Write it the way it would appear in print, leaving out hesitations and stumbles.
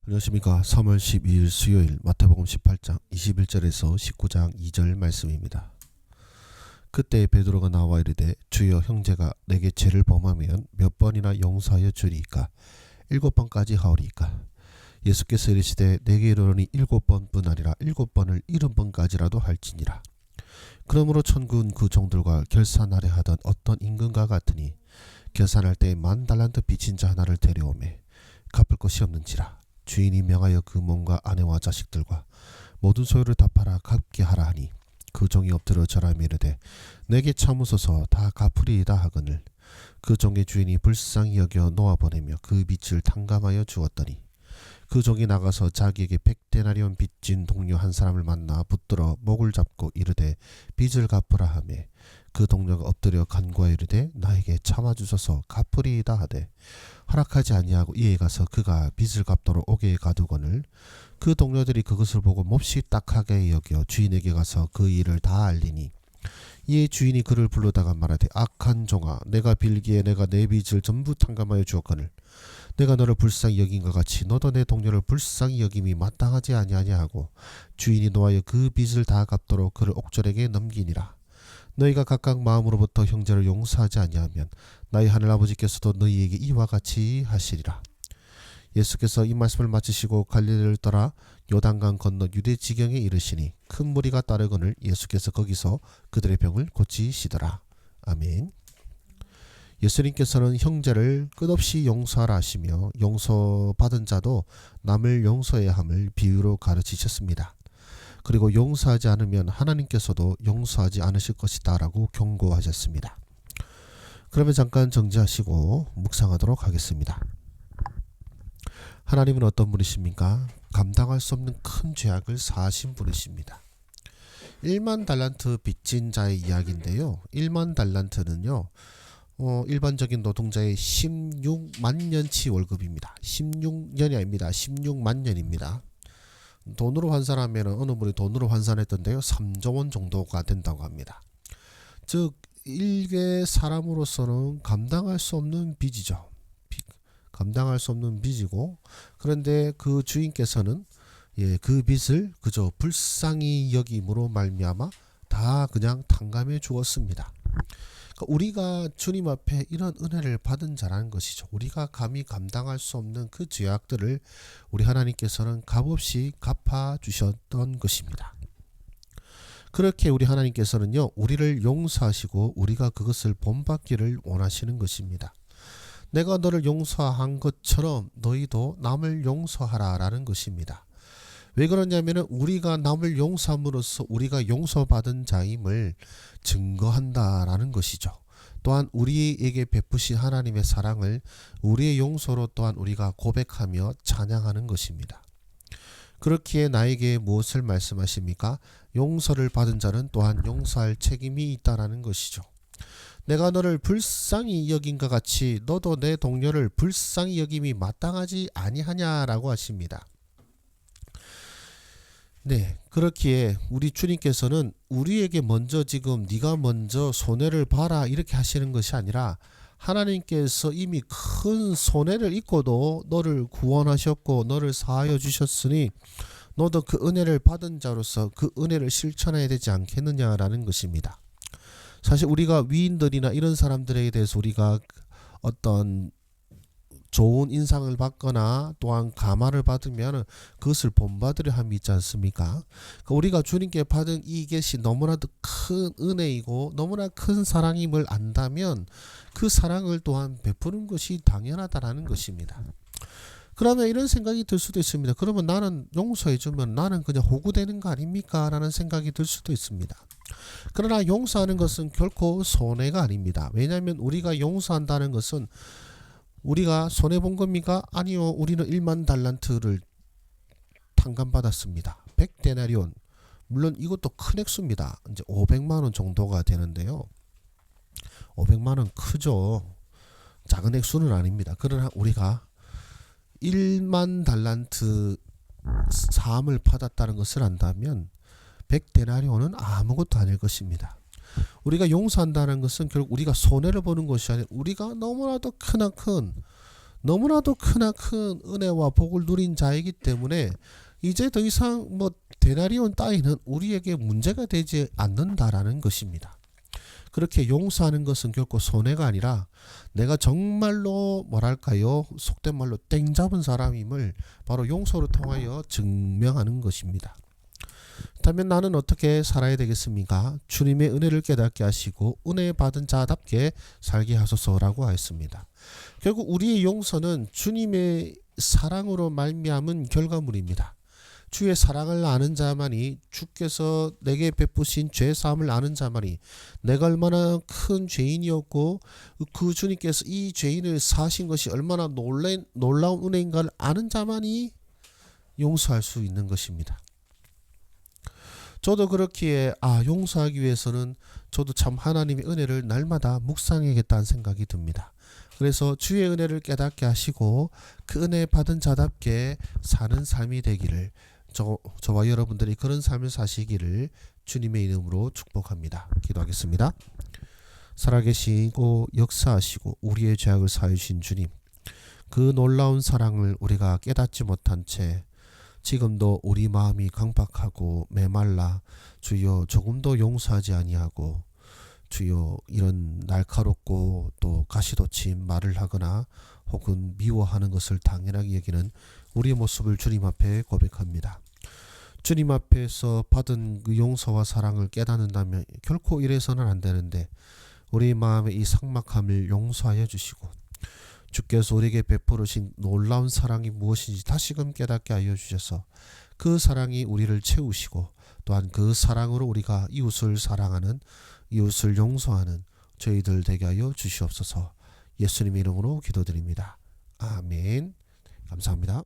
안녕하십니까. 3월 12일 수요일 마태복음 18장 21절에서 19장 2절 말씀입니다. 그때 베드로가 나와 이르되 주여 형제가 내게 죄를 범하면 몇 번이나 용서하여 주리이까 7번까지 하오리이까. 예수께서 이르시되 내게 이르노니 7번뿐 아니라 7번을 70번까지라도 할지니라. 그러므로 천군 그 종들과 결산하려 하던 어떤 임금과 같으니 결산할 때 10,000달란트 빚진 자 하나를 데려오매 갚을 것이 없는지라. 주인이 명하여 그 몸과 아내와 자식들과 모든 소유를 다 팔아 갚게 하라 하니 그 종이 엎드려 절하며 이르되 내게 참으소서 다 갚으리이다 하거늘 그 종의 주인이 불쌍히 여겨 놓아보내며 그 빚을 탕감하여 주었더니 그 종이 나가서 자기에게 100데나리온 빚진 동료 한 사람을 만나 붙들어 목을 잡고 이르되 빚을 갚으라 하며 그 동료가 엎드려 간구하여 이르되 나에게 참아주소서 갚으리이다 하되 허락하지 아니하고 이에 가서 그가 빚을 갚도록 옥에 가두거늘 그 동료들이 그것을 보고 몹시 딱하게 여겨 주인에게 가서 그 일을 다 알리니 이에 주인이 그를 불러다가 말하되 악한 종아 내가 빌기에 내가 내 빚을 전부 탕감하여 주었거늘 내가 너를 불쌍히 여긴과 같이 너도 내 동료를 불쌍히 여김이 마땅하지 아니하냐 하고 주인이 노하여 그 빚을 다 갚도록 그를 옥졸에게 넘기니라. 너희가 각각 마음으로부터 형제를 용서하지 아니하면 나의 하늘아버지께서도 너희에게 이와 같이 하시리라. 예수께서 이 말씀을 마치시고 갈릴리를 떠나 요단강 건너 유대 지경에 이르시니 큰 무리가 따르거늘 예수께서 거기서 그들의 병을 고치시더라. 아멘. 예수님께서는 형제를 끝없이 용서하라 하시며 용서받은 자도 남을 용서해야 함을 비유로 가르치셨습니다. 그리고 용서하지 않으면 하나님께서도 용서하지 않으실 것이다 라고 경고하셨습니다. 그러면 잠깐 정지하시고 묵상하도록 하겠습니다. 하나님은 어떤 분이십니까? 감당할 수 없는 큰 죄악을 사하신 분이십니다. 1만 달란트 빚진 자의 이야기인데요. 1만 달란트는요. 일반적인 노동자의 16만 년치 월급입니다. 16년이 아닙니다. 16만 년입니다. 돈으로 환산하면 어느 분이 돈으로 환산했던데요. 3조 원 정도가 된다고 합니다. 즉 일개 사람으로서는 감당할 수 없는 빚이죠. 감당할 수 없는 빚이고 그런데 그 주인께서는 그 빚을 그저 불쌍히 여김으로 말미암아 다 그냥 탕감해 주었습니다. 우리가 주님 앞에 이런 은혜를 받은 자라는 것이죠. 우리가 감히 감당할 수 없는 그 죄악들을 우리 하나님께서는 값없이 갚아주셨던 것입니다. 그렇게 우리 하나님께서는요 우리를 용서하시고 우리가 그것을 본받기를 원하시는 것입니다. 내가 너를 용서한 것처럼 너희도 남을 용서하라 라는 것입니다. 왜 그러냐면 우리가 남을 용서함으로써 우리가 용서받은 자임을 증거한다라는 것이죠. 또한 우리에게 베푸신 하나님의 사랑을 우리의 용서로 또한 우리가 고백하며 찬양하는 것입니다. 그렇기에 나에게 무엇을 말씀하십니까? 용서를 받은 자는 또한 용서할 책임이 있다라는 것이죠. 내가 너를 불쌍히 여긴과 같이 너도 내 동료를 불쌍히 여김이 마땅하지 아니하냐라고 하십니다. 네, 그렇기에 우리 주님께서는 우리에게 먼저 지금 네가 먼저 손해를 봐라 이렇게 하시는 것이 아니라 하나님께서 이미 큰 손해를 입고도 너를 구원하셨고 너를 사하여 주셨으니 너도 그 은혜를 받은 자로서 그 은혜를 실천해야 되지 않겠느냐라는 것입니다. 사실 우리가 위인들이나 이런 사람들에 대해서 우리가 어떤 좋은 인상을 받거나 또한 감화를 받으면 그것을 본받으려 함이 있지 않습니까? 우리가 주님께 받은 이것이 너무나도 큰 은혜이고 너무나 큰 사랑임을 안다면 그 사랑을 또한 베푸는 것이 당연하다라는 것입니다. 그러면 이런 생각이 들 수도 있습니다. 그러면 나는 용서해주면 나는 그냥 호구되는 거 아닙니까? 라는 생각이 들 수도 있습니다. 그러나 용서하는 것은 결코 손해가 아닙니다. 왜냐하면 우리가 용서한다는 것은 우리가 손해본 겁니까? 아니요. 우리는 1만 달란트를 탕감받았습니다. 100데나리온. 물론 이것도 큰 액수입니다. 이제 500만원 정도가 되는데요. 500만원 크죠. 작은 액수는 아닙니다. 그러나 우리가 1만 달란트 사함을 받았다는 것을 안다면 100데나리온은 아무것도 아닐 것입니다. 우리가 용서한다는 것은 결국 우리가 손해를 보는 것이 아니라 우리가 너무나도 크나큰 너무나도 크나 큰 은혜와 복을 누린 자이기 때문에 이제 더 이상 데나리온 따위는 우리에게 문제가 되지 않는다라는 것입니다. 그렇게 용서하는 것은 결코 손해가 아니라 내가 정말로 속된 말로 땡 잡은 사람임을 바로 용서를 통하여 증명하는 것입니다. 그렇다면 나는 어떻게 살아야 되겠습니까? 주님의 은혜를 깨닫게 하시고 은혜 받은 자답게 살게 하소서라고 하였습니다. 결국 우리의 용서는 주님의 사랑으로 말미암은 결과물입니다. 주의 사랑을 아는 자만이, 주께서 내게 베푸신 죄 사함을 아는 자만이, 내가 얼마나 큰 죄인이었고 그 주님께서 이 죄인을 사하신 것이 얼마나 놀라운 은혜인가를 아는 자만이 용서할 수 있는 것입니다. 저도 그렇기에 용서하기 위해서는 저도 참 하나님의 은혜를 날마다 묵상해야겠다는 생각이 듭니다. 그래서 주의 은혜를 깨닫게 하시고 그 은혜 받은 자답게 사는 삶이 되기를, 저와 여러분들이 그런 삶을 사시기를 주님의 이름으로 축복합니다. 기도하겠습니다. 살아계시고 역사하시고 우리의 죄악을 사해 주신 주님, 그 놀라운 사랑을 우리가 깨닫지 못한 채 지금도 우리 마음이 강박하고 메말라 주여 조금도 용서하지 아니하고 주여 이런 날카롭고 또 가시돋친 말을 하거나 혹은 미워하는 것을 당연하게 여기는 우리의 모습을 주님 앞에 고백합니다. 주님 앞에서 받은 그 용서와 사랑을 깨닫는다면 결코 이래서는 안 되는데 우리 마음의 이 삭막함을 용서하여 주시고 주께서 우리에게 베풀으신 놀라운 사랑이 무엇인지 다시금 깨닫게 하여 주셔서 그 사랑이 우리를 채우시고 또한 그 사랑으로 우리가 이웃을 사랑하는, 이웃을 용서하는 저희들 되게 하여 주시옵소서. 예수님의 이름으로 기도드립니다. 아멘. 감사합니다.